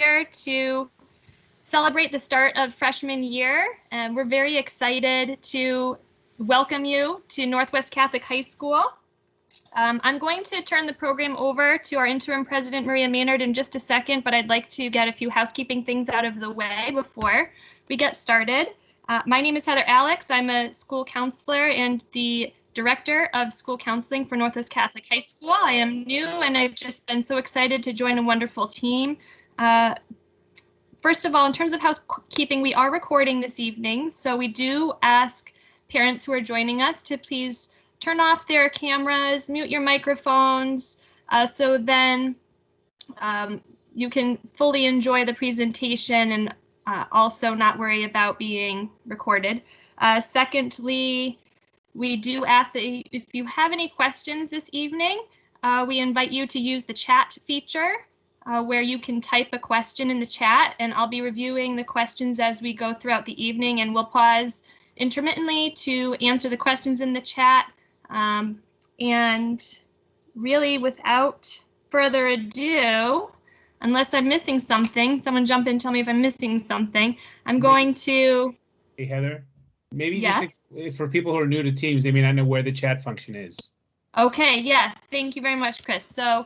here to celebrate the start of freshman year, and we're very excited to welcome you to Northwest Catholic High School. I'm going to turn the program over to our interim president, Maria Maynard, in just a second, but I'd like to get a few housekeeping things out of the way before we get started. My name is Heather Alix. I'm a school counselor and the director of school counseling for Northwest Catholic High School. I am new and I've just been so excited to join a wonderful team. First of all, in terms of housekeeping, we are recording this evening, so we do ask parents who are joining us to please turn off their cameras, mute your microphones, so then you can fully enjoy the presentation and also not worry about being recorded. Secondly, we do ask that if you have any questions this evening, we invite you to use the chat feature where you can type a question in the chat, and I'll be reviewing the questions as we go throughout the evening, and we'll pause intermittently to answer the questions in the chat. And really, without further ado, unless I'm missing something, someone jump in and tell me if I'm missing something. I'm going to... Hey, Heather, maybe yes. Just for people who are new to Teams, they may not know where the chat function is. Okay, yes, thank you very much, Chris. So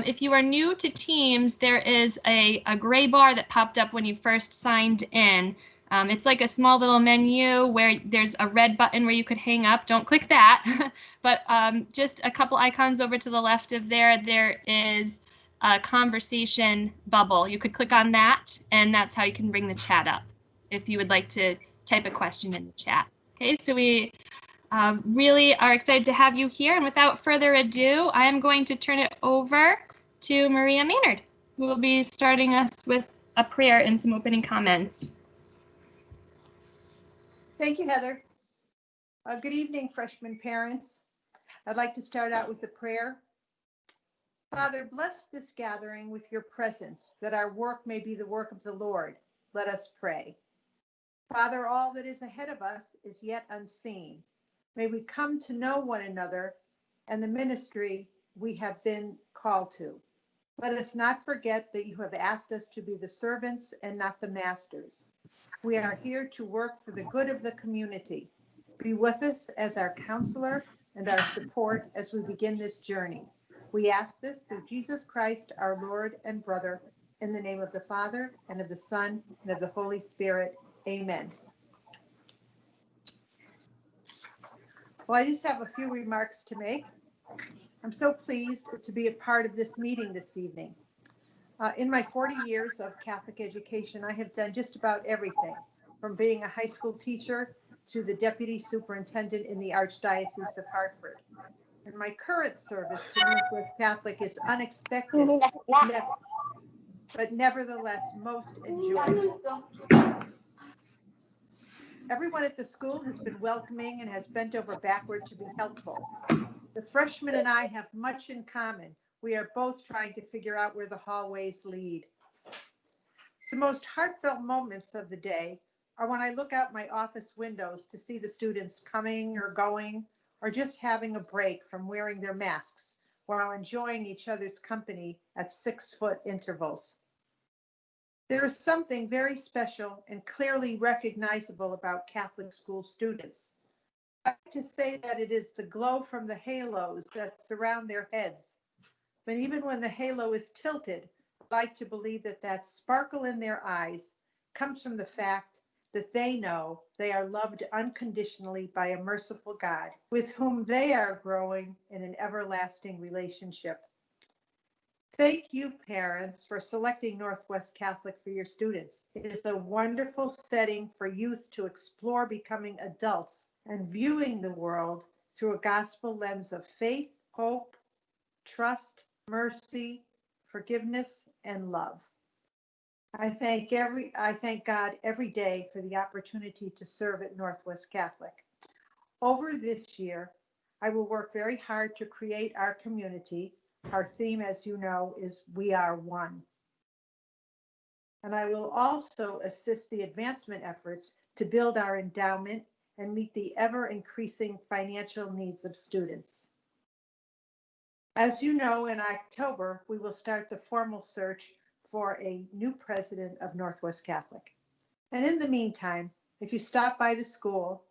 if you are new to Teams, there is a gray bar that popped up when you first signed in. It's like a small little menu where there's a red button where you could hang up. Don't click that, but just a couple icons over to the left of there is a conversation bubble. You could click on that, and that's how you can bring the chat up if you would like to type a question in the chat. Okay, so we really are excited to have you here, and without further ado, I am going to turn it over to Maria Maynard, who will be starting us with a prayer and some opening comments. Thank you, Heather. Good evening, freshman parents. I'd like to start out with a prayer. Father, bless this gathering with your presence, that our work may be the work of the Lord. Let us pray. Father, all that is ahead of us is yet unseen. May we come to know one another and the ministry we have been called to. Let us not forget that you have asked us to be the servants and not the masters. We are here to work for the good of the community. Be with us as our counselor and our support as we begin this journey. We ask this through Jesus Christ, our Lord and brother, in the name of the Father, and of the Son, and of the Holy Spirit. Amen. Well, I just have a few remarks to make. I'm so pleased to be a part of this meeting this evening. In my 40 years of Catholic education, I have done just about everything, from being a high school teacher to the deputy superintendent in the Archdiocese of Hartford. And my current service to Northwest Catholic is unexpected, but nevertheless most enjoyable. Everyone at the school has been welcoming and has bent over backward to be helpful. The freshmen and I have much in common. We are both trying to figure out where the hallways lead. The most heartfelt moments of the day are when I look out my office windows to see the students coming or going, or just having a break from wearing their masks while enjoying each other's company at 6-foot intervals. There is something very special and clearly recognizable about Catholic school students. I like to say that it is the glow from the halos that surround their heads. But even when the halo is tilted, I like to believe that that sparkle in their eyes comes from the fact that they know they are loved unconditionally by a merciful God, with whom they are growing in an everlasting relationship. Thank you, parents, for selecting Northwest Catholic for your students. It is a wonderful setting for youth to explore becoming adults and viewing the world through a gospel lens of faith, hope, trust, mercy, forgiveness, and love. I thank God every day for the opportunity to serve at Northwest Catholic. Over this year, I will work very hard to create our community. Our theme, as you know, is We Are One. And I will also assist the advancement efforts to build our endowment and meet the ever-increasing financial needs of students. As you know, in October, we will start the formal search for a new president of Northwest Catholic. And in the meantime, if you stop by the school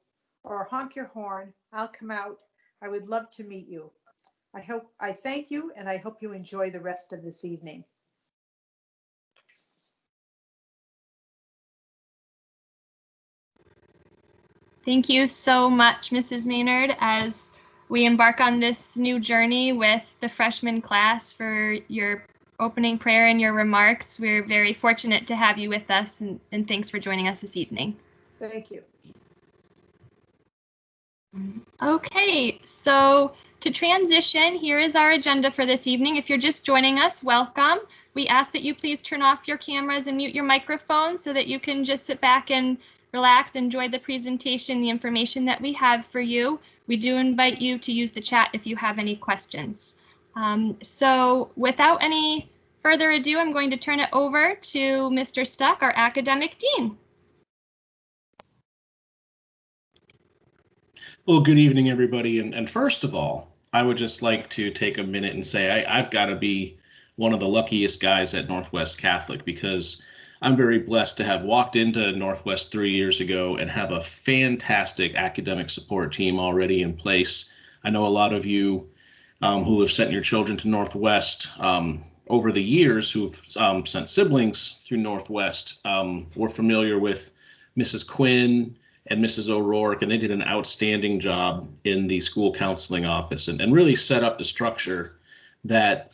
or honk your horn, I'll come out. I would love to meet you. I thank you, and I hope you enjoy the rest of this evening. Thank you so much, Mrs. Maynard, as we embark on this new journey with the freshman class, for your opening prayer and your remarks. We're very fortunate to have you with us, and thanks for joining us this evening. Thank you. Okay, so to transition, here is our agenda for this evening. If you're just joining us, welcome. We ask that you please turn off your cameras and mute your microphones so that you can just sit back and relax, enjoy the presentation, the information that we have for you. We do invite you to use the chat if you have any questions. So without any further ado, I'm going to turn it over to Mr. Stuck, our academic dean. Well, good evening, everybody. And first of all, I would just like to take a minute and say I've got to be one of the luckiest guys at Northwest Catholic, because I'm very blessed to have walked into Northwest 3 years ago and have a fantastic academic support team already in place. I know a lot of you who have sent your children to Northwest over the years, who've sent siblings through Northwest, were familiar with Mrs. Quinn and Mrs. O'Rourke, and they did an outstanding job in the school counseling office and really set up the structure that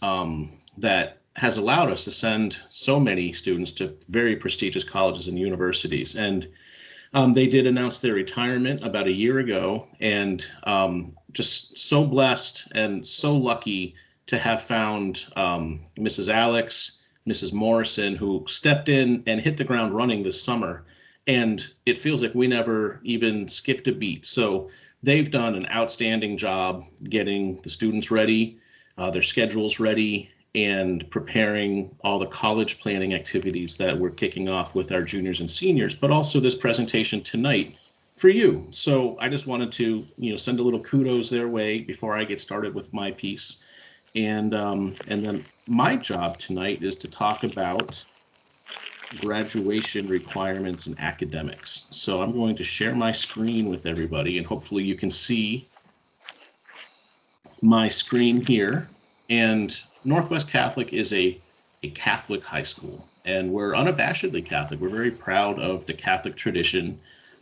that has allowed us to send so many students to very prestigious colleges and universities. And they did announce their retirement about a year ago, and just so blessed and so lucky to have found Mrs. Alix, Mrs. Morrison, who stepped in and hit the ground running this summer. And it feels like we never even skipped a beat. So they've done an outstanding job getting the students ready, their schedules ready, and preparing all the college planning activities that we're kicking off with our juniors and seniors, but also this presentation tonight for you. So I just wanted to, send a little kudos their way before I get started with my piece. And then my job tonight is to talk about graduation requirements and academics. So I'm going to share my screen with everybody, and hopefully you can see my screen here. And Northwest Catholic is a Catholic high school, and we're unabashedly Catholic. We're very proud of the Catholic tradition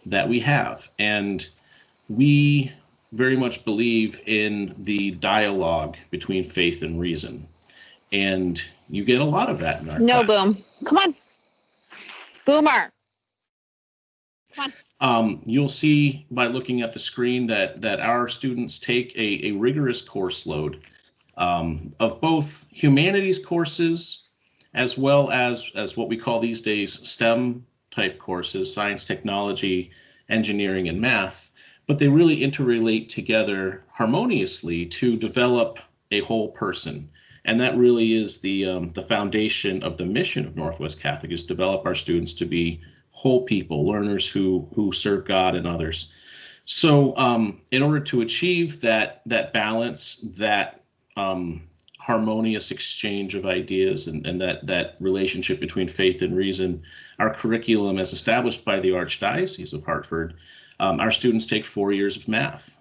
that we have, and we very much believe in the dialogue between faith and reason. And you get a lot of that in our classes. Boom. Come on. Boomer. Come on. You'll see by looking at the screen that our students take a rigorous course load of both humanities courses as well as what we call these days STEM type courses, science, technology, engineering, and math, but they really interrelate together harmoniously to develop a whole person. And that really is the foundation of the mission of Northwest Catholic, is develop our students to be whole people, learners who serve God and others. So in order to achieve that balance, that harmonious exchange of ideas and that relationship between faith and reason, our curriculum, as established by the Archdiocese of Hartford, our students take 4 years of math.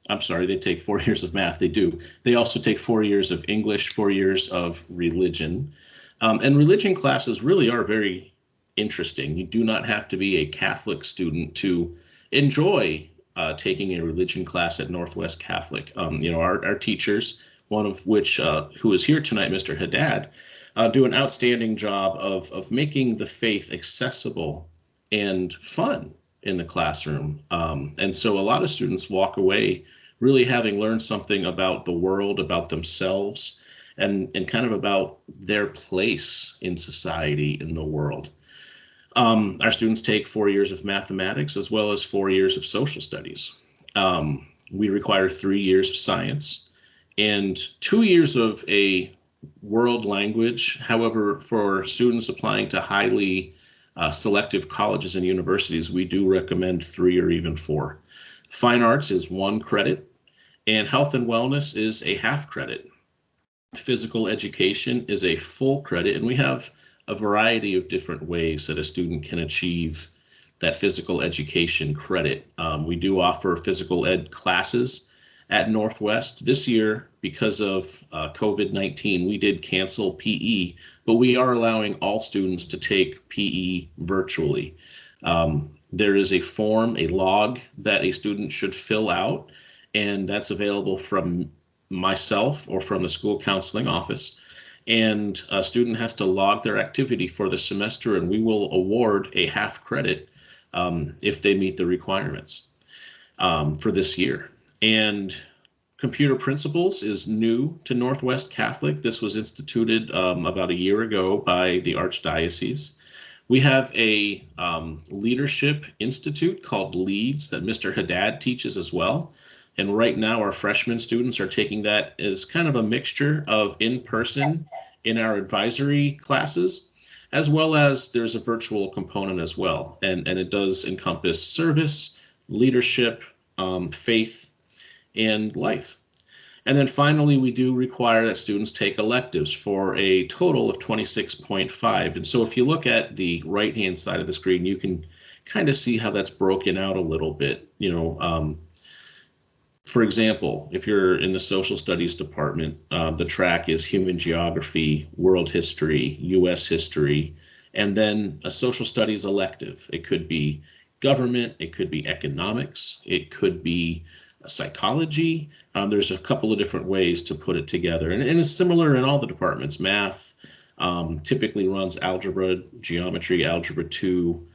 I'm sorry, they take 4 years of math, they do. They also take 4 years of English, 4 years of religion. And religion classes really are very interesting. You do not have to be a Catholic student to enjoy taking a religion class at Northwest Catholic. Our teachers, one of which who is here tonight, Mr. Haddad, do an outstanding job of making the faith accessible and fun in the classroom. And so a lot of students walk away really having learned something about the world, about themselves, and kind of about their place in society, in the world. Our students take 4 years of mathematics as well as 4 years of social studies. We require 3 years of science and 2 years of a world language. However, for students applying to highly selective colleges and universities, we do recommend 3 or even 4. Fine arts is 1 credit, and health and wellness is a half credit. physical education is a full credit, and we have a variety of different ways that a student can achieve that physical education credit. We do offer physical ed classes at Northwest. This year, because of COVID-19, we did cancel PE, but we are allowing all students to take PE virtually. There is a form, a log that a student should fill out, and that's available from myself or from the school counseling office. And a student has to log their activity for the semester, and we will award a half credit if they meet the requirements for this year. And computer principles is new to Northwest Catholic. This was instituted about a year ago by the Archdiocese. We have a leadership institute called LEADS that Mr. Haddad teaches as well. And right now our freshman students are taking that as kind of a mixture of in-person in our advisory classes, as well as there's a virtual component as well. And it does encompass service, leadership, faith, and life. And then finally, we do require that students take electives for a total of 26.5. And so if you look at the right-hand side of the screen, you can kind of see how that's broken out a little bit. You know, for example, if you're in the social studies department, the track is human geography, world history, US history, and then a social studies elective. It could be government, it could be economics, it could be psychology. There's a couple of different ways to put it together, and it's similar in all the departments. Math typically runs algebra, geometry, algebra 2,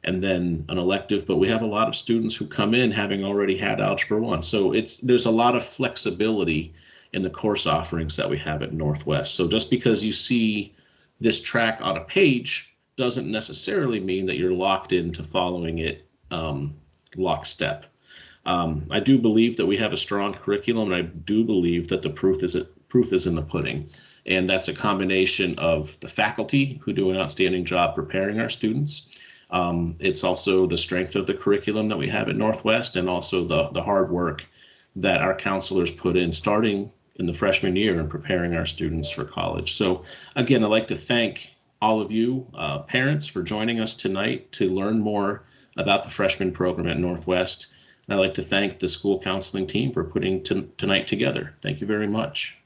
and then an elective, but we have a lot of students who come in having already had algebra 1. So there's a lot of flexibility in the course offerings that we have at Northwest. So just because you see this track on a page doesn't necessarily mean that you're locked into following it lockstep. I do believe that we have a strong curriculum, and I do believe that the proof is in the pudding. And that's a combination of the faculty who do an outstanding job preparing our students. It's also the strength of the curriculum that we have at Northwest, and also the hard work that our counselors put in starting in the freshman year and preparing our students for college. So again, I'd like to thank all of you parents for joining us tonight to learn more about the freshman program at Northwest. And I'd like to thank the school counseling team for putting tonight together. Thank you very much.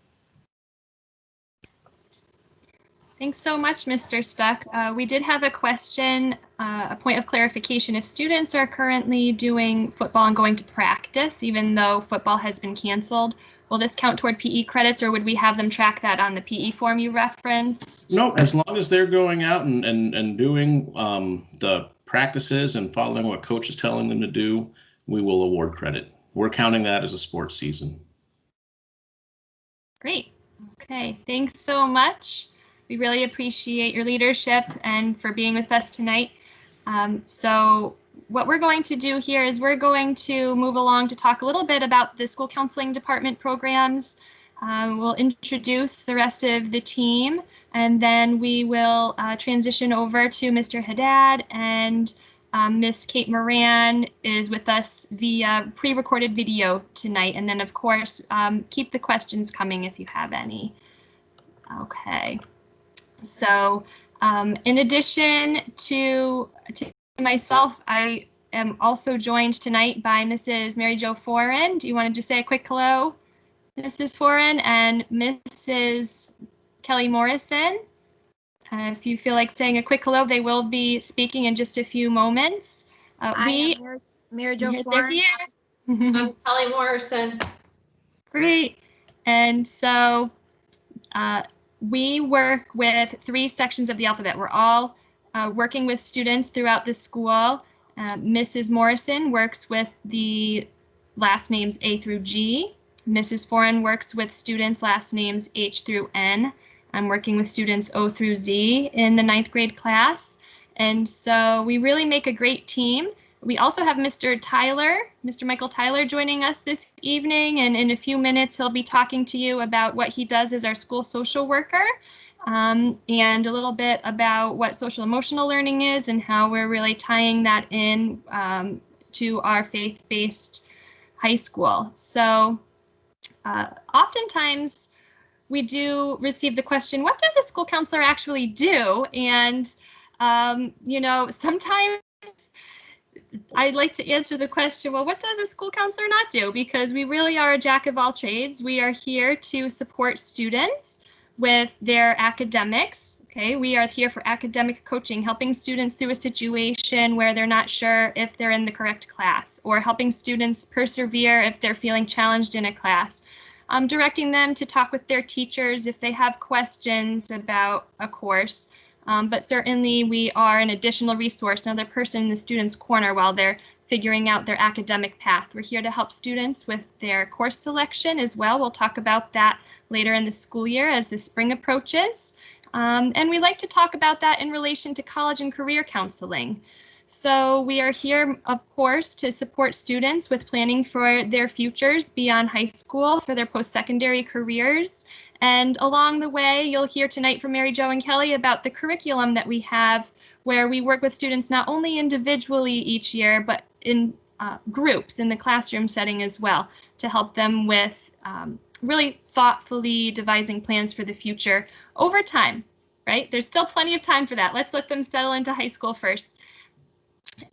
Thanks so much, Mr. Stuck. We did have a question, a point of clarification. If students are currently doing football and going to practice, even though football has been canceled, will this count toward PE credits, or would we have them track that on the PE form you referenced? No, as long as they're going out and doing the practices and following what coach is telling them to do, we will award credit. We're counting that as a sports season. Great. Okay, thanks so much. We really appreciate your leadership and for being with us tonight. So what we're going to do here is we're going to move along to talk a little bit about the school counseling department programs. We'll introduce the rest of the team, and then we will transition over to Mr. Haddad, and Miss Kate Moran is with us via pre-recorded video tonight. And then, of course, keep the questions coming if you have any. Okay. So in addition to myself, I am also joined tonight by Mrs. MaryJo Foran. Do you want to just say a quick hello, Mrs. Foran, and Mrs. Kelly Morrison? If you feel like saying a quick hello, they will be speaking in just a few moments. MaryJo Foran. I'm Kelly Morrison. Great. And so we work with 3 sections of the alphabet. We're all working with students throughout the school. Mrs. Morrison works with the last names A through G. Mrs. Foran works with students' last names H through N. I'm working with students O through Z in the 9th grade class. And so we really make a great team. We also have Mr. Michael Tyler joining us this evening, and in a few minutes he'll be talking to you about what he does as our school social worker, and a little bit about what social emotional learning is and how we're really tying that in to our faith-based high school. So oftentimes we do receive the question, what does a school counselor actually do? And, you know, sometimes I'd like to answer the question, well, what does a school counselor not do? Because we really are a jack of all trades. We are here to support students with their academics. Okay, we are here for academic coaching, helping students through a situation where they're not sure if they're in the correct class, or helping students persevere if they're feeling challenged in a class. Directing them to talk with their teachers if they have questions about a course. But certainly we are an additional resource, another person in the student's corner while they're figuring out their academic path. We're here to help students with their course selection as well. We'll talk about that later in the school year as the spring approaches. And we like to talk about that in relation to college and career counseling. So we are here, of course, to support students with planning for their futures beyond high school, for their post-secondary careers. And along the way, you'll hear tonight from MaryJo and Kelly about the curriculum that we have, where we work with students not only individually each year, but in groups in the classroom setting as well, to help them with really thoughtfully devising plans for the future over time, right? There's still plenty of time for that. Let's let them settle into high school first.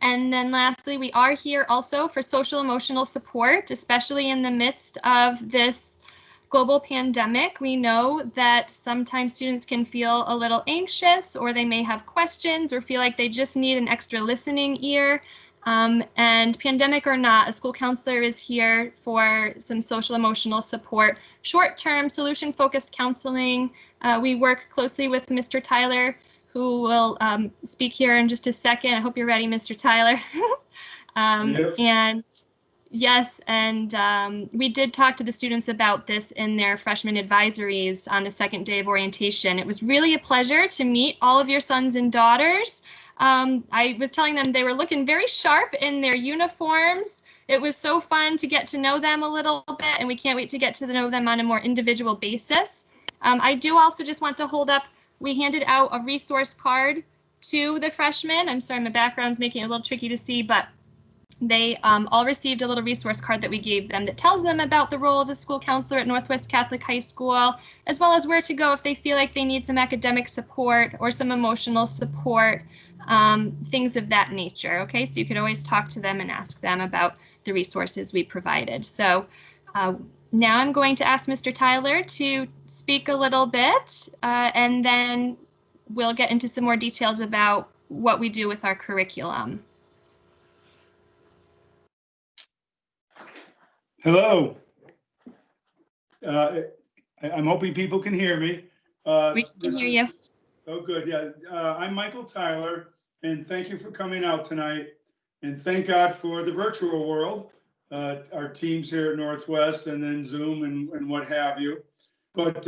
And then lastly, we are here also for social emotional support, especially in the midst of this global pandemic. We know that sometimes students can feel a little anxious, or they may have questions or feel like they just need an extra listening ear. And pandemic or not, a school counselor is here for some social emotional support, short-term solution-focused counseling. We work closely with Mr. Tyler, who will speak here in just a second. I hope you're ready, Mr. Tyler. Yep. And yes, and we did talk to the students about this in their freshman advisories on the second day of orientation. It was really a pleasure to meet all of your sons and daughters. I was telling them they were looking very sharp in their uniforms. It was so fun to get to know them a little bit, and we can't wait to get to know them on a more individual basis. I do also just want to hold up, we handed out a resource card to the freshmen. I'm sorry, my background's making it a little tricky to see, but they all received a little resource card that we gave them that tells them about the role of the school counselor at Northwest Catholic High School, as well as where to go if they feel like they need some academic support or some emotional support, things of that nature. Okay, so you could always talk to them and ask them about the resources we provided. So now I'm going to ask Mr. Tyler to speak a little bit, and then we'll get into some more details about what we do with our curriculum. Hello. I'm hoping people can hear me. We can hear you. Oh, good. Yeah. I'm Michael Tyler, and thank you for coming out tonight. And thank God for the virtual world, our teams here at Northwest, and then Zoom and what have you. But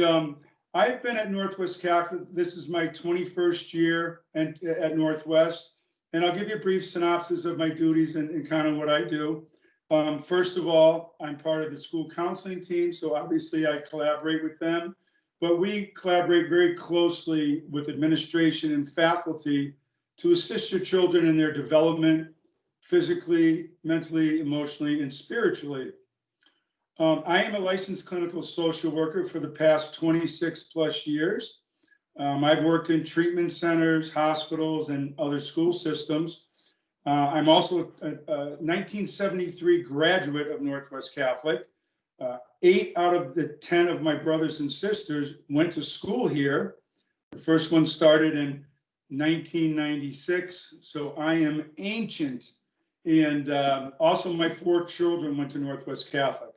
I've been at Northwest Catholic. This is my 21st year at Northwest. And I'll give you a brief synopsis of my duties and kind of what I do. First of all, I'm part of the school counseling team, so obviously I collaborate with them, but we collaborate very closely with administration and faculty to assist your children in their development, physically, mentally, emotionally, and spiritually. I am a licensed clinical social worker for the past 26 plus years. I've worked in treatment centers, hospitals, and other school systems. I'm also a 1973 graduate of Northwest Catholic. 8 out of the 10 of my brothers and sisters went to school here. The first one started in 1996, so I am ancient. And also my 4 children went to Northwest Catholic.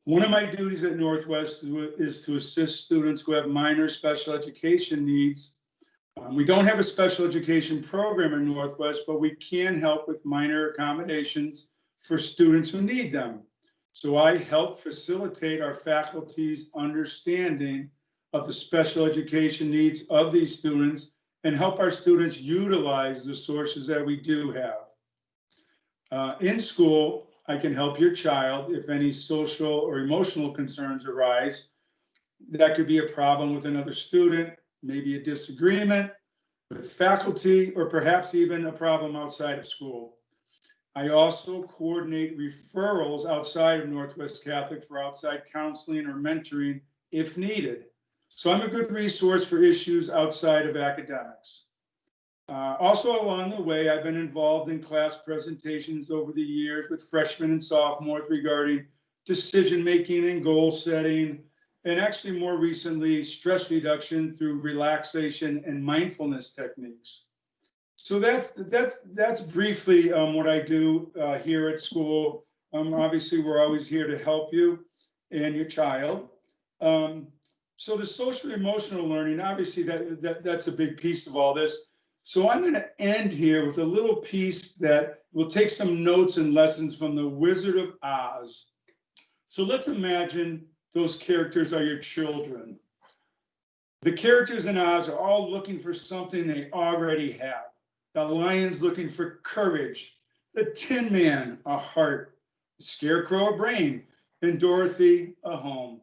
One of my duties at Northwest is to assist students who have minor special education needs. We don't have a special education program in Northwest, but we can help with minor accommodations for students who need them. So I help facilitate our faculty's understanding of the special education needs of these students and help our students utilize the sources that we do have. In school, I can help your child if any social or emotional concerns arise. That could be a problem with another student, maybe a disagreement with faculty, or perhaps even a problem outside of school. I also coordinate referrals outside of Northwest Catholic for outside counseling or mentoring if needed. So I'm a good resource for issues outside of academics. Also along the way, I've been involved in class presentations over the years with freshmen and sophomores regarding decision-making and goal setting, and actually more recently, stress reduction through relaxation and mindfulness techniques. So that's briefly what I do here at school. Obviously, we're always here to help you and your child. So the social emotional learning, obviously that's a big piece of all this. So I'm going to end here with a little piece that will take some notes and lessons from the Wizard of Oz. So let's imagine those characters are your children. The characters in Oz are all looking for something they already have. The lion's looking for courage, the Tin Man a heart, the Scarecrow a brain, and Dorothy a home.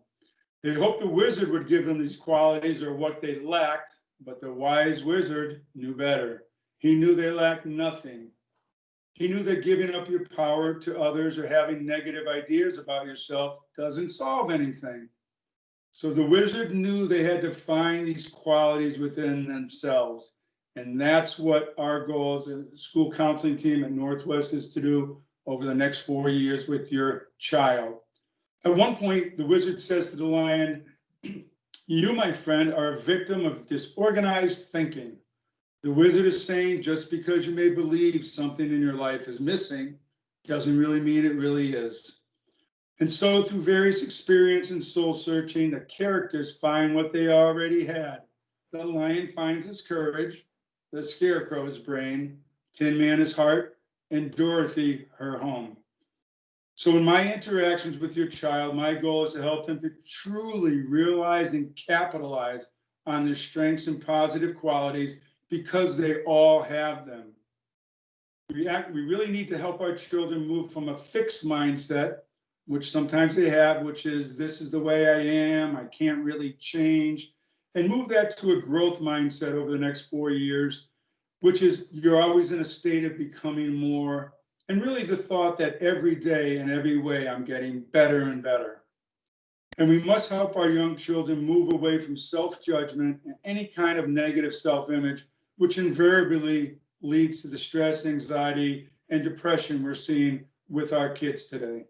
They hoped the wizard would give them these qualities or what they lacked, but the wise wizard knew better. He knew they lacked nothing. He knew that giving up your power to others or having negative ideas about yourself doesn't solve anything. So the wizard knew they had to find these qualities within themselves. And that's what our goal as a school counseling team at Northwest is to do over the next 4 years with your child. At one point, the wizard says to the lion, "You, my friend, are a victim of disorganized thinking." The wizard is saying just because you may believe something in your life is missing doesn't really mean it really is. And so through various experience and soul searching, the characters find what they already had. The lion finds his courage, the Scarecrow his brain, Tin Man his heart, and Dorothy her home. So in my interactions with your child, my goal is to help them to truly realize and capitalize on their strengths and positive qualities because they all have them. We really need to help our children move from a fixed mindset, which sometimes they have, which is this is the way I am, I can't really change, and move that to a growth mindset over the next 4 years, which is you're always in a state of becoming more, and really the thought that every day in every way I'm getting better and better. And we must help our young children move away from self-judgment and any kind of negative self-image, which invariably leads to the stress, anxiety, and depression we're seeing with our kids today.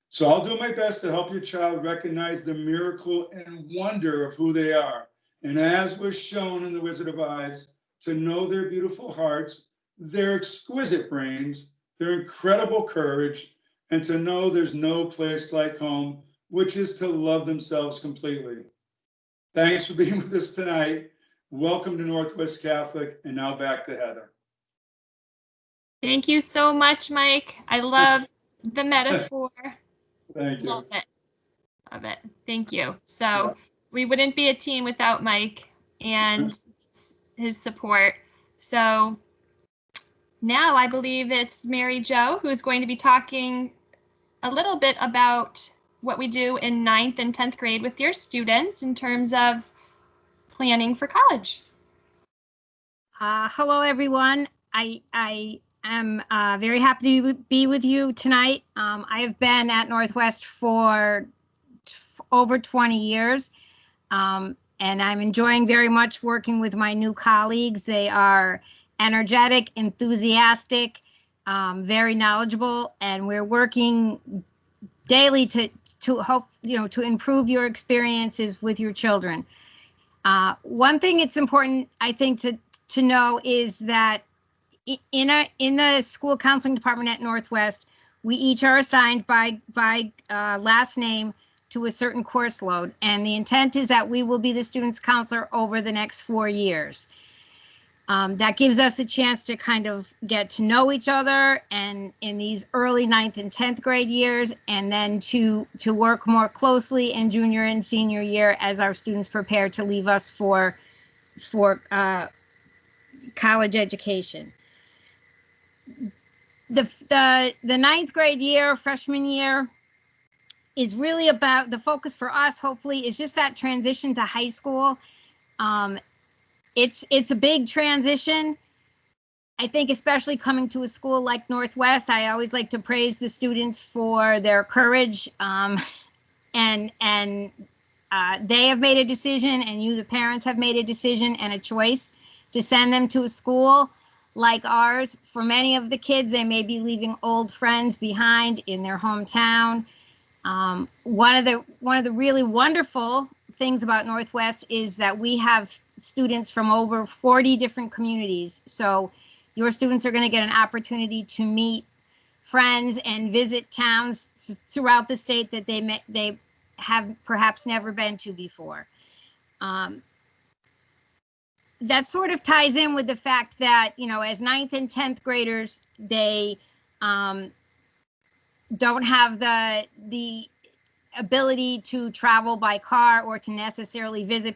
So I'll do my best to help your child recognize the miracle and wonder of who they are. And as was shown in The Wizard of Oz, to know their beautiful hearts, their exquisite brains, their incredible courage, and to know there's no place like home, which is to love themselves completely. Thanks for being with us tonight. Welcome to Northwest Catholic, and now back to Heather. Thank you so much, Mike. I love the metaphor. Thank you. Love it. Love it. Thank you. So we wouldn't be a team without Mike and his support. So now I believe it's MaryJo who's going to be talking a little bit about what we do in 9th and 10th grade with your students in terms of planning for college. Hello, everyone. I am very happy to be with you tonight. I have been at Northwest for over 20 years, and I'm enjoying very much working with my new colleagues. They are energetic, enthusiastic, very knowledgeable, and we're working daily to hope, to improve your experiences with your children. One thing it's important, I think, to know is that in the school counseling department at Northwest, we each are assigned by last name to a certain course load, and the intent is that we will be the student's counselor over the next 4 years. That gives us a chance to kind of get to know each other and in these early 9th and 10th grade years, and then to work more closely in junior and senior year as our students prepare to leave us for college education. The 9th grade year, freshman year, is really about the focus for us, hopefully, is just that transition to high school. It's a big transition. I think especially coming to a school like Northwest, I always like to praise the students for their courage and they have made a decision, and you, the parents, have made a decision and a choice to send them to a school like ours. For many of the kids, they may be leaving old friends behind in their hometown. One of the really wonderful things about Northwest is that we have students from over 40 different communities. So your students are going to get an opportunity to meet friends and visit towns throughout the state that they have perhaps never been to before. That sort of ties in with the fact that, you know, as 9th and 10th graders, they don't have the ability to travel by car or to necessarily visit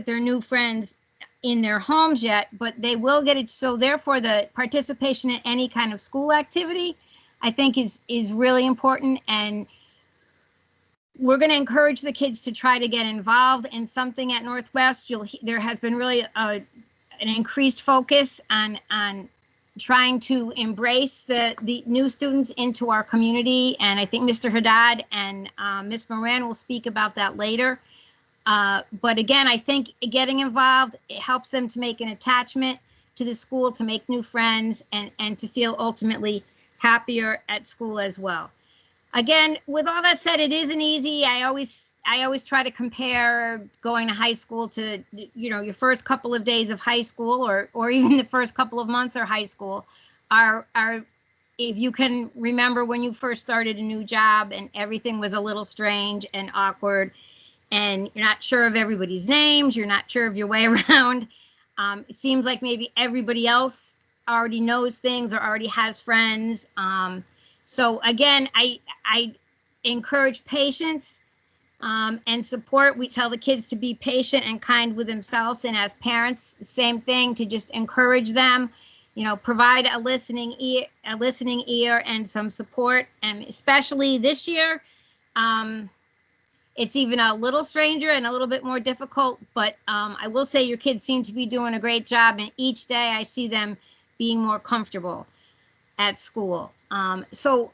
their new friends in their homes yet, but they will get it. So therefore, the participation in any kind of school activity, I think, is really important. And we're going to encourage the kids to try to get involved in something at Northwest. There has been really an increased focus on trying to embrace the new students into our community. And I think Mr. Haddad and Ms. Moran will speak about that later. But again, I think getting involved, it helps them to make an attachment to the school, to make new friends, and to feel ultimately happier at school as well. Again, with all that said, it isn't easy. I always try to compare going to high school to, you know, your first couple of days of high school, or even the first couple of months of high school. If you can remember when you first started a new job and everything was a little strange and awkward, and you're not sure of everybody's names, you're not sure of your way around. It seems like maybe everybody else already knows things or already has friends. So again, I encourage patience and support. We tell the kids to be patient and kind with themselves, and as parents, same thing, to just encourage them, you know, provide a listening ear and some support. And especially this year, it's even a little stranger and a little bit more difficult, but I will say your kids seem to be doing a great job, and each day I see them being more comfortable at school. So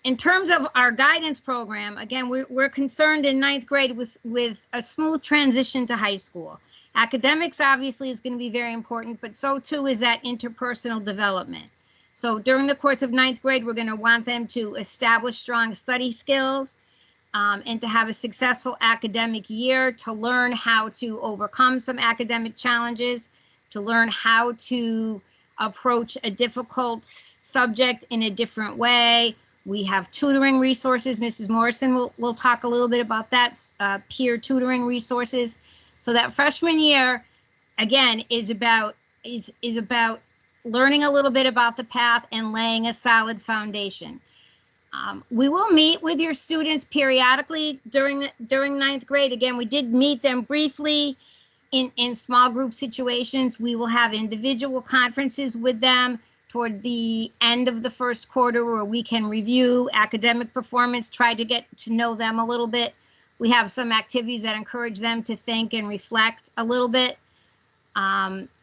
in terms of our guidance program, again, we're concerned in 9th grade with a smooth transition to high school. Academics obviously is going to be very important, but so too is that interpersonal development. So during the course of 9th grade, we're going to want them to establish strong study skills, and to have a successful academic year, to learn how to overcome some academic challenges, to learn how to approach a difficult subject in a different way. We have tutoring resources. Mrs. Morrison will talk a little bit about that, peer tutoring resources. So that freshman year, again, is about learning a little bit about the path and laying a solid foundation. We will meet with your students periodically during 9th grade. Again, we did meet them briefly in small group situations. We will have individual conferences with them toward the end of the first quarter where we can review academic performance, try to get to know them a little bit. We have some activities that encourage them to think and reflect a little bit.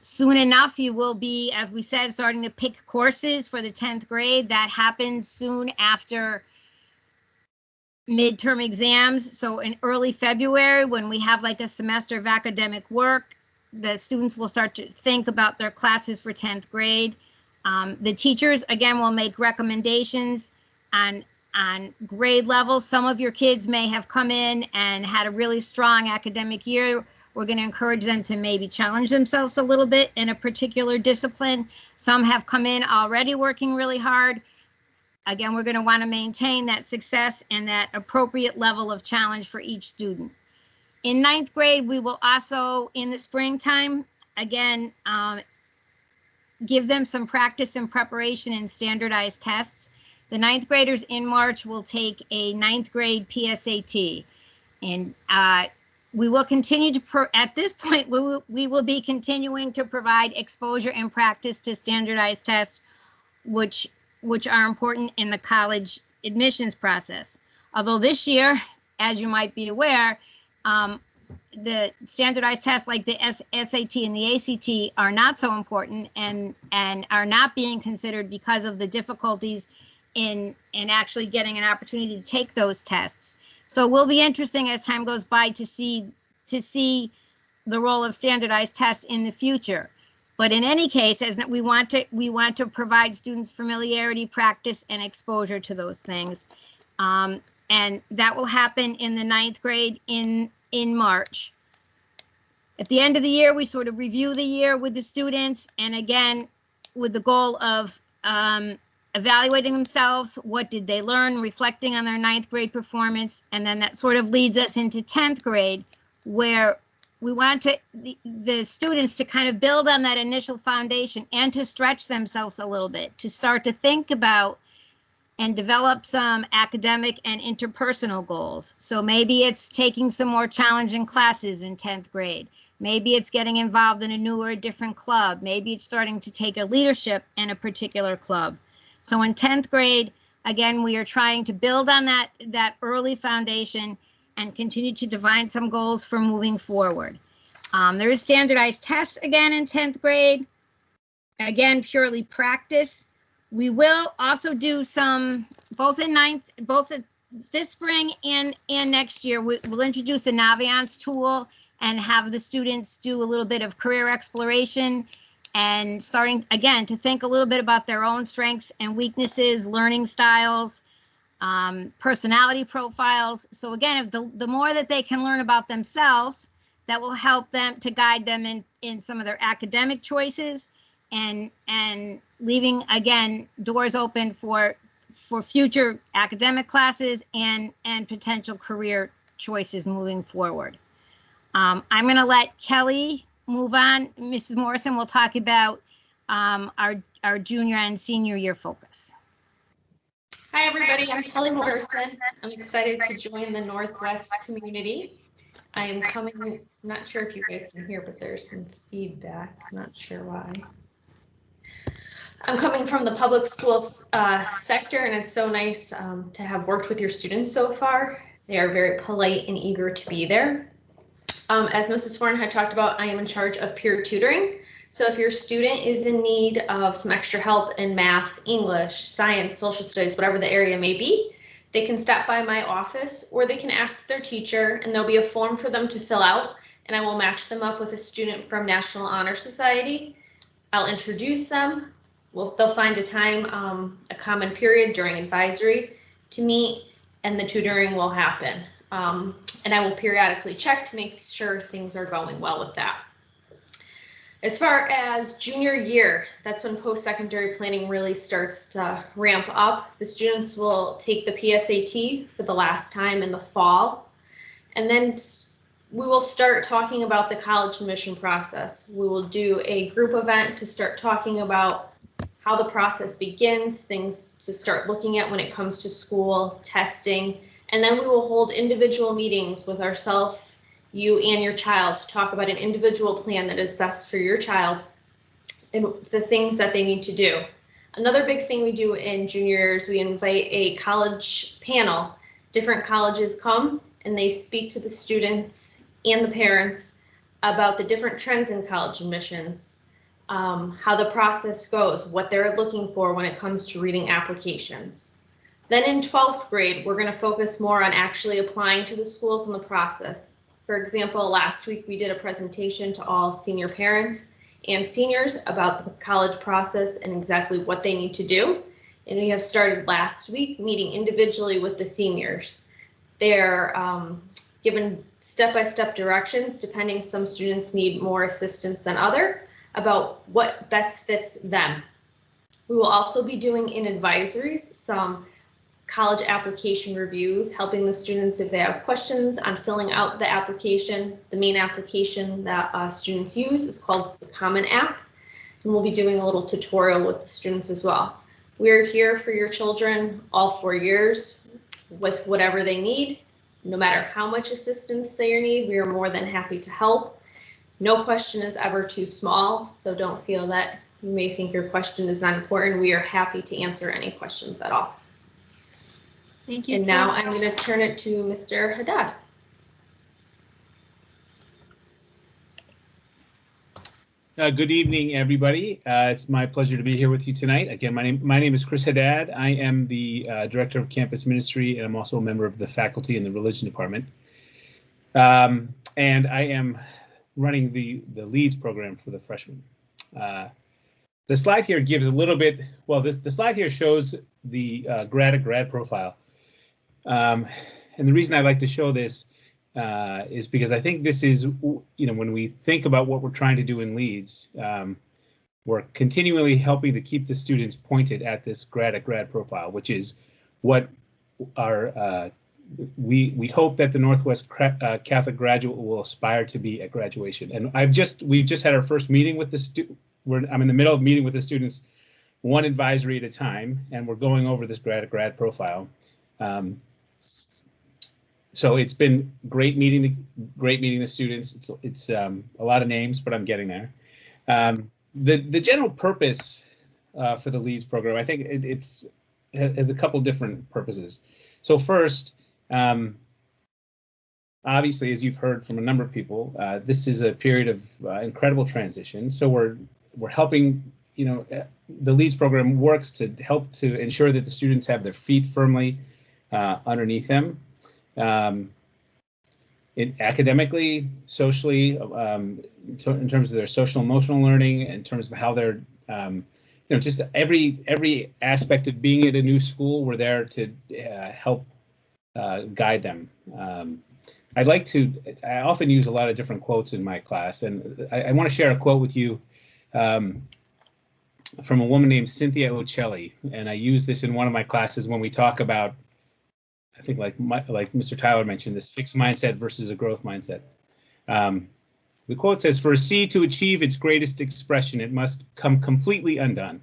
Soon enough, you will be, as we said, starting to pick courses for the 10th grade. That happens soon after midterm exams. So in early February, when we have like a semester of academic work, the students will start to think about their classes for 10th grade. The teachers, again, will make recommendations on grade levels. Some of your kids may have come in and had a really strong academic year. We're going to encourage them to maybe challenge themselves a little bit in a particular discipline. Some have come in already working really hard. Again, we're going to want to maintain that success and that appropriate level of challenge for each student. In 9th grade, we will also, in the springtime, again, give them some practice and preparation in standardized tests. The 9th graders in March will take a 9th grade PSAT. And we will continue to, at this point, we will be continuing to provide exposure and practice to standardized tests, which are important in the college admissions process. Although this year, as you might be aware, the standardized tests like the SAT and the ACT are not so important and are not being considered because of the difficulties in actually getting an opportunity to take those tests. So it will be interesting as time goes by to see the role of standardized tests in the future. But in any case, as we want to provide students familiarity, practice, and exposure to those things. And that will happen in the 9th grade in March. At the end of the year, we sort of review the year with the students, and again, with the goal of evaluating themselves, what did they learn, reflecting on their 9th grade performance, and then that sort of leads us into 10th grade, where we want the students to kind of build on that initial foundation and to stretch themselves a little bit, to start to think about and develop some academic and interpersonal goals. So maybe it's taking some more challenging classes in 10th grade. Maybe it's getting involved in a new or a different club. Maybe it's starting to take a leadership in a particular club. So in 10th grade, again, we are trying to build on that early foundation and continue to define some goals for moving forward. There is standardized tests again in 10th grade. Again, purely practice. We will also do some, both this spring and next year, we'll introduce a Naviance tool and have the students do a little bit of career exploration and starting, again, to think a little bit about their own strengths and weaknesses, learning styles, personality profiles. So again, if the more that they can learn about themselves, that will help them to guide them in some of their academic choices and leaving, again, doors open for future academic classes and potential career choices moving forward. I'm going to let Kelly move on. Mrs. Morrison will talk about our junior and senior year focus. Hi, everybody. I'm Kelly Morrison. I'm excited to join the Northwest community. I am coming, I'm not sure if you guys can hear, but there's some feedback. I'm not sure why. I'm coming from the public schools sector, and it's so nice to have worked with your students so far. They are very polite and eager to be there. As Mrs. Warren had talked about, I am in charge of peer tutoring. So if your student is in need of some extra help in math, English, science, social studies, whatever the area may be, they can stop by my office or they can ask their teacher, and there'll be a form for them to fill out, and I will match them up with a student from National Honor Society. I'll introduce them. They'll find a time, a common period during advisory to meet, and the tutoring will happen. And I will periodically check to make sure things are going well with that. As far as junior year, that's when post-secondary planning really starts to ramp up. The students will take the PSAT for the last time in the fall, and then we will start talking about the college admission process. We will do a group event to start talking about how the process begins, things to start looking at when it comes to school, testing, and then we will hold individual meetings with ourselves, you and your child, to talk about an individual plan that is best for your child and the things that they need to do. Another big thing we do in junior year is we invite a college panel. Different colleges come and they speak to the students and the parents about the different trends in college admissions, how the process goes, what they're looking for when it comes to reading applications. Then in 12th grade, we're going to focus more on actually applying to the schools and the process. For example, last week we did a presentation to all senior parents and seniors about the college process and exactly what they need to do. And we have started last week meeting individually with the seniors. They're given step-by-step directions, depending, some students need more assistance than other, about what best fits them. We will also be doing in advisories some college application reviews, helping the students if they have questions on filling out the application. The main application that students use is called the Common App, and we'll be doing a little tutorial with the students as well. We're here for your children all 4 years with whatever they need. No matter how much assistance they need, we are more than happy to help. No question is ever too small, so don't feel that you may think your question is not important. We are happy to answer any questions at all. Thank you. And now I'm going to turn it to Mr. Haddad. Good evening, everybody. It's my pleasure to be here with you tonight. Again, my name is Chris Haddad. I am the Director of Campus Ministry, and I'm also a member of the faculty in the Religion Department. And I am running the Leads program for the freshmen. The slide here gives a little bit, well, the slide here shows the grad profile. And the reason I like to show this is because I think this is, when we think about what we're trying to do in Leads, we're continually helping to keep the students pointed at this grad profile, which is what our we hope that the Northwest Catholic graduate will aspire to be at graduation. And we've just had our first meeting with the I'm in the middle of meeting with the students, one advisory at a time, and we're going over this grad profile. So it's been great meeting the students. It's a lot of names, but I'm getting there. The general purpose for the Leads program, I think it has a couple different purposes. So first, obviously, as you've heard from a number of people, this is a period of incredible transition. So we're helping, the Leads program works to help to ensure that the students have their feet firmly underneath them. Academically, socially, in terms of their social emotional learning, in terms of how they're, just every aspect of being at a new school, we're there to help guide them. I often use a lot of different quotes in my class, and I want to share a quote with you from a woman named Cynthia Ocelli, and I use this in one of my classes when we talk about, I think like Mr. Tyler mentioned, this fixed mindset versus a growth mindset. The quote says, "For a seed to achieve its greatest expression, it must come completely undone.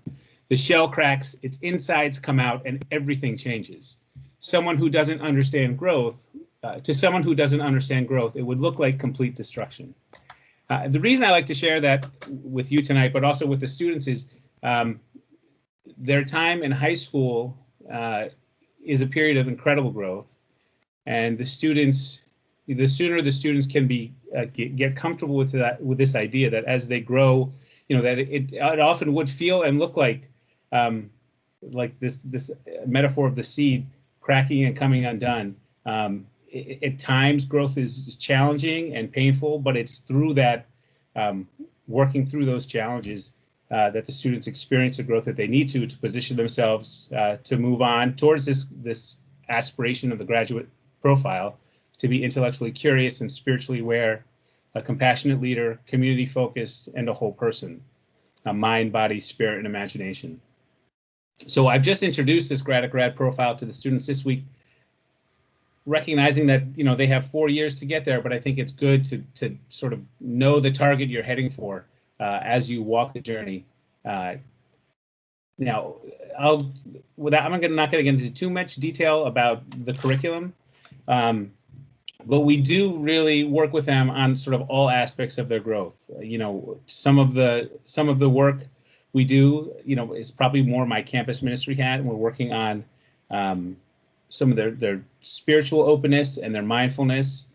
The shell cracks, its insides come out, and everything changes. Someone who doesn't understand growth, to someone who doesn't understand growth, it would look like complete destruction." The reason I like to share that with you tonight, but also with the students, is their time in high school is a period of incredible growth, and the sooner the students can be get comfortable with this idea that as they grow, that it often would feel and look like this metaphor of the seed cracking and coming undone. At times, growth is challenging and painful, but it's through that, working through those challenges, that the students experience the growth that they need to position themselves to move on towards this aspiration of the graduate profile, to be intellectually curious and spiritually aware, a compassionate leader, community focused, and a whole person, a mind, body, spirit, and imagination. So I've just introduced this grad profile to the students this week, recognizing that they have 4 years to get there, but I think it's good to sort of know the target you're heading for as you walk the journey. Now, I'm not going to get into too much detail about the curriculum, but we do really work with them on sort of all aspects of their growth. Some of the work we do, is probably more my campus ministry hat, and we're working on some of their spiritual openness and their mindfulness,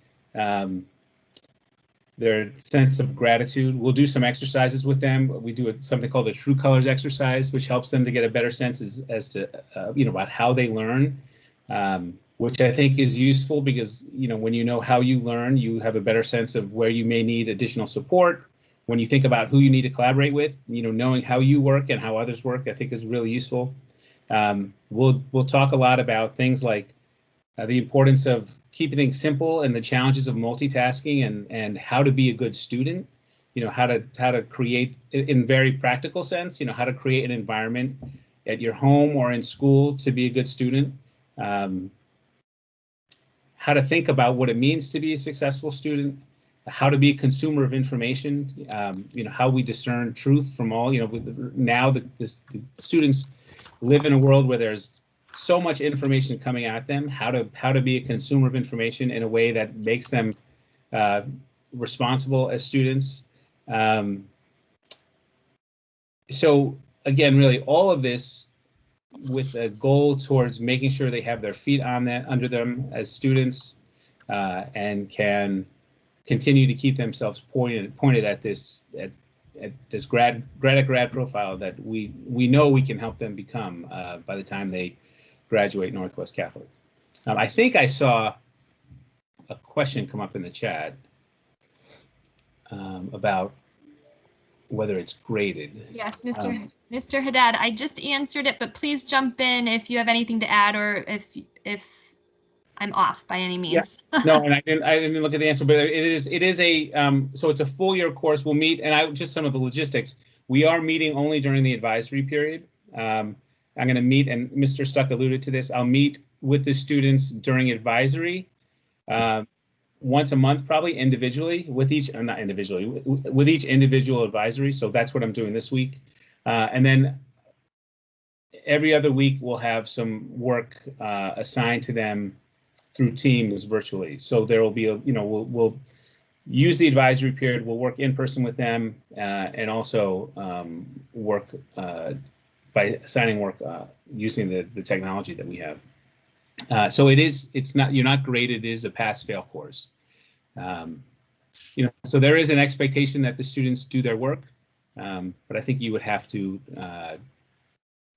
their sense of gratitude. We'll do some exercises with them. We do something called a True Colors exercise, which helps them to get a better sense as to about how they learn, which I think is useful because when you know how you learn, you have a better sense of where you may need additional support. When you think about who you need to collaborate with, knowing how you work and how others work, I think is really useful. We'll talk a lot about things like the importance of keeping things simple and the challenges of multitasking and how to be a good student. How to create, in very practical sense, how to create an environment at your home or in school to be a good student. How to think about what it means to be a successful student. How to be a consumer of information. How we discern truth from all. Now the students live in a world where there's so much information coming at them, how to be a consumer of information in a way that makes them responsible as students. So again, really all of this with a goal towards making sure they have their feet under them as students, and can continue to keep themselves pointed at at this grad profile that we know we can help them become by the time they graduate Northwest Catholic. I think I saw a question come up in the chat about whether it's graded. Yes, Mr. Haddad, I just answered it, but please jump in if you have anything to add or if I'm off by any means. Yeah. No, and I didn't look at the answer, but it is a so it's a full year course. We'll meet, and just some of the logistics. We are meeting only during the advisory period. I'm going to meet, and Mr. Stuck alluded to this. I'll meet with the students during advisory once a month, probably individually with each, or not individually, with each individual advisory. So that's what I'm doing this week, and then every other week we'll have some work assigned to them through Teams virtually. So there will be we'll use the advisory period. We'll work in person with them and also work by assigning work using the technology that we have. So it's not, you're not graded, it is a pass-fail course. So there is an expectation that the students do their work, but I think you would have to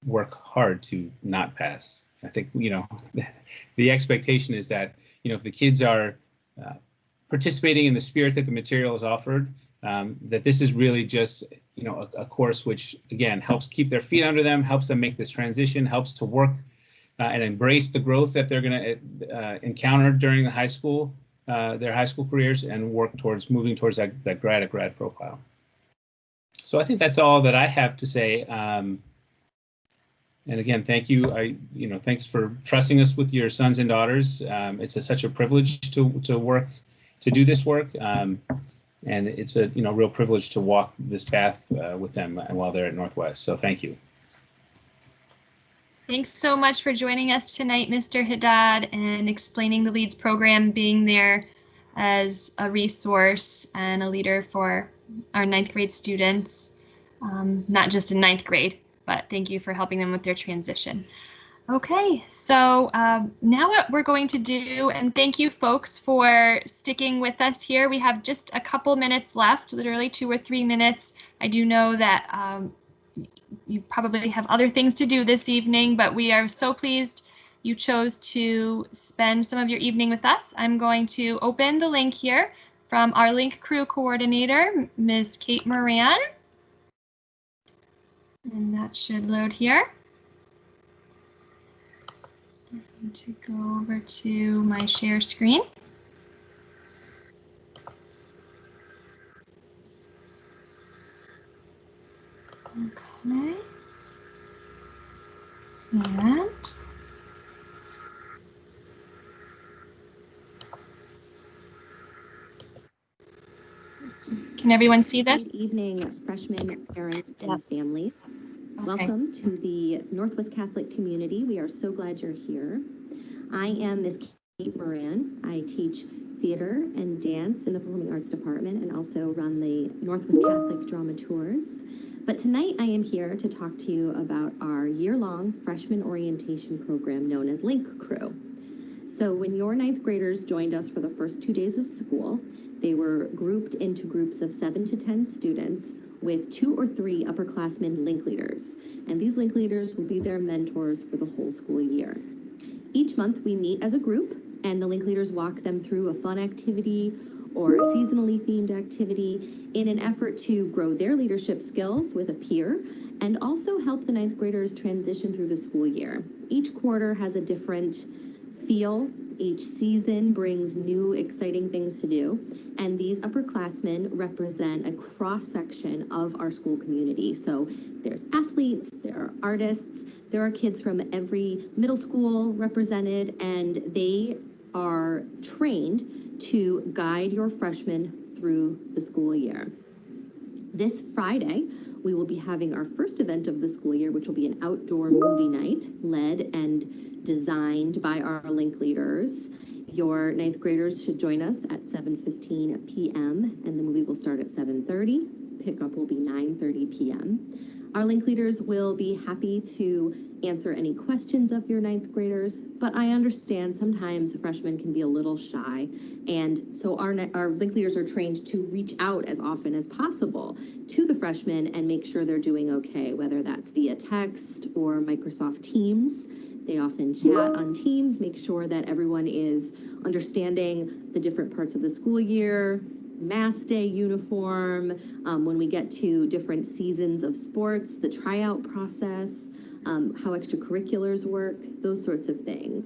work hard to not pass. I think, the expectation is that, if the kids are participating in the spirit that the material is offered, that this is really just, a course which, again, helps keep their feet under them, helps them make this transition, helps to work and embrace the growth that they're going to encounter during the high school, their high school careers, and work towards moving towards that grad profile. So I think that's all that I have to say. And again, thank you. Thanks for trusting us with your sons and daughters. It's such a privilege to do this work, and it's a real privilege to walk this path with them while they're at Northwest. So thank you. Thanks so much for joining us tonight, Mr. Haddad, and explaining the LEADS program, being there as a resource and a leader for our 9th grade students, not just in 9th grade, but thank you for helping them with their transition. Okay, so now what we're going to do, and thank you folks for sticking with us here. We have just a couple minutes left, literally 2 or 3 minutes. I do know that you probably have other things to do this evening, but we are so pleased you chose to spend some of your evening with us. I'm going to open the link here from our link crew coordinator, Ms. Kate Moran. And that should load here. I need to go over to my share screen. Okay. And let's see. Can everyone see this? Good evening, freshmen, parents, and families. Okay. Welcome to the Northwest Catholic community. We are so glad you're here. I am Ms. Kate Moran. I teach theater and dance in the Performing Arts Department and also run the Northwest Catholic Drama Tours. But tonight I am here to talk to you about our year-long freshman orientation program known as Link Crew. So when your 9th graders joined us for the first 2 days of school, they were grouped into groups of 7 to 10 students with 2 or 3 upperclassmen link leaders. And these link leaders will be their mentors for the whole school year. Each month we meet as a group and the link leaders walk them through a fun activity or a seasonally themed activity in an effort to grow their leadership skills with a peer and also help the 9th graders transition through the school year. Each quarter has a different feel. Each season brings new exciting things to do, and these upperclassmen represent a cross-section of our school community. So there's athletes, there are artists, there are kids from every middle school represented, and they are trained to guide your freshmen through the school year. This Friday, we will be having our first event of the school year, which will be an outdoor movie night led and designed by our link leaders. Your 9th graders should join us at 7:15 p.m. and the movie will start at 7:30. Pickup will be 9:30 p.m. Our link leaders will be happy to answer any questions of your ninth graders, but I understand sometimes freshmen can be a little shy, and so our link leaders are trained to reach out as often as possible to the freshmen and make sure they're doing okay, whether that's via text or Microsoft Teams. They often chat on Teams, make sure that everyone is understanding the different parts of the school year, Mass Day uniform, when we get to different seasons of sports, the tryout process, how extracurriculars work, those sorts of things.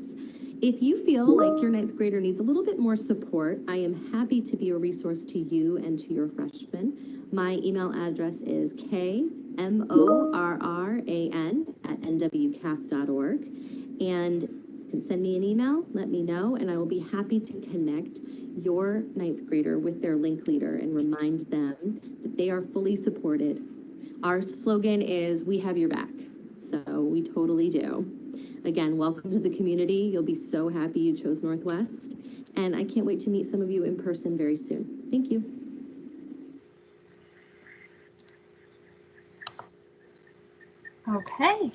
If you feel like your ninth grader needs a little bit more support, I am happy to be a resource to you and to your freshmen. My email address is kmorran@nwcath.org, and you can send me an email, let me know, and I will be happy to connect your ninth grader with their link leader and remind them that they are fully supported. Our slogan is, "We have your back." So we totally do. Again, welcome to the community. You'll be so happy you chose Northwest. And I can't wait to meet some of you in person very soon. Thank you. Okay.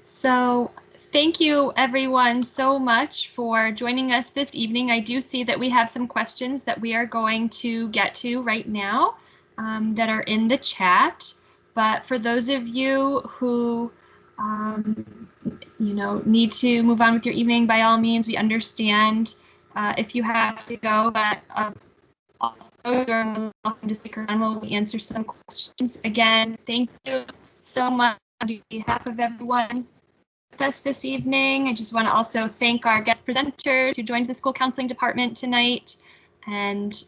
So thank you everyone so much for joining us this evening. I do see that we have some questions that we are going to get to right now that are in the chat. But for those of you who need to move on with your evening, by all means, we understand if you have to go, but also you're welcome to stick around while we answer some questions. Again, thank you so much on behalf of everyone with us this evening. I just want to also thank our guest presenters who joined the school counseling department tonight. And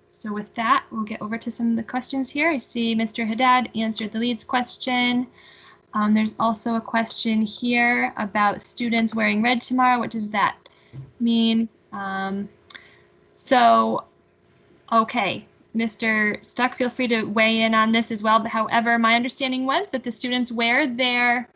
so with that, we'll get over to some of the questions here. I see Mr. Haddad answered the leads question. There's also a question here about students wearing red tomorrow. What does that mean? Okay, Mr. Stuck, feel free to weigh in on this as well. But however, my understanding was that the students wear their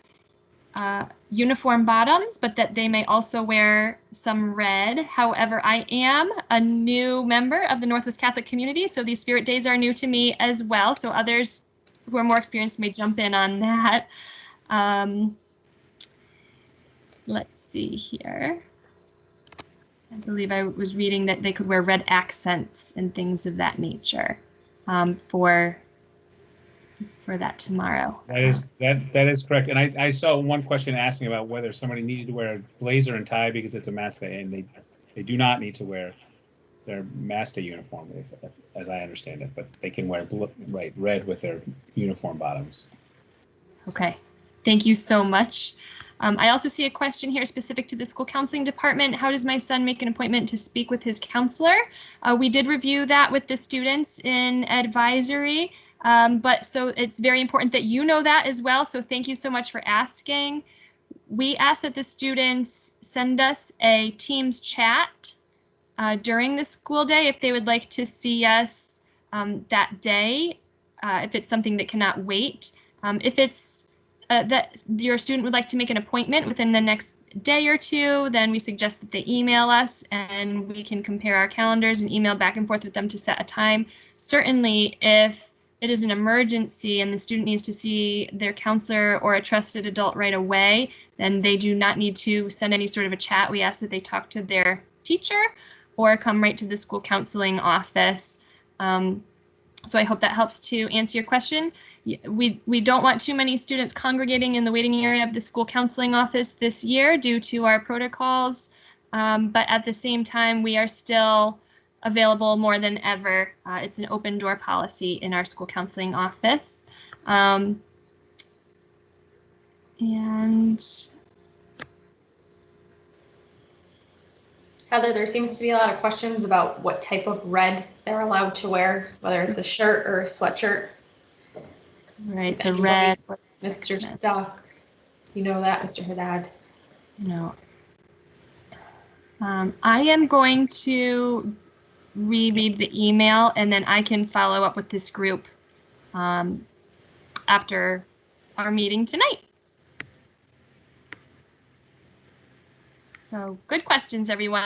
uniform bottoms, but that they may also wear some red. However, I am a new member of the Northwest Catholic community, so these Spirit Days are new to me as well. So others who are more experienced may jump in on that. Let's see here. I believe I was reading that they could wear red accents and things of that nature for that tomorrow. That is correct. And I saw one question asking about whether somebody needed to wear a blazer and tie because it's a Mass Day, and they do not need to wear their Mass Day uniform, as I understand it, but they can wear red with their uniform bottoms. Okay, thank you so much. I also see a question here specific to the school counseling department. How does my son make an appointment to speak with his counselor? We did review that with the students in advisory, but so it's very important that you know that as well. So thank you so much for asking. We ask that the students send us a Teams chat during the school day if they would like to see us that day, if it's something that cannot wait. If it's that your student would like to make an appointment within the next day or two, then we suggest that they email us and we can compare our calendars and email back and forth with them to set a time. Certainly, if it is an emergency and the student needs to see their counselor or a trusted adult right away, then they do not need to send any sort of a chat. We ask that they talk to their teacher or come right to the school counseling office. So I hope that helps to answer your question. We don't want too many students congregating in the waiting area of the school counseling office this year due to our protocols, but at the same time, we are still available more than ever. It's an open door policy in our school counseling office. And Heather, there seems to be a lot of questions about what type of red they're allowed to wear, whether it's a shirt or a sweatshirt. Right, the red. Mr. Stuck, you know that, Mr. Haddad? No. I am going to reread the email and then I can follow up with this group after our meeting tonight. So good questions, everyone.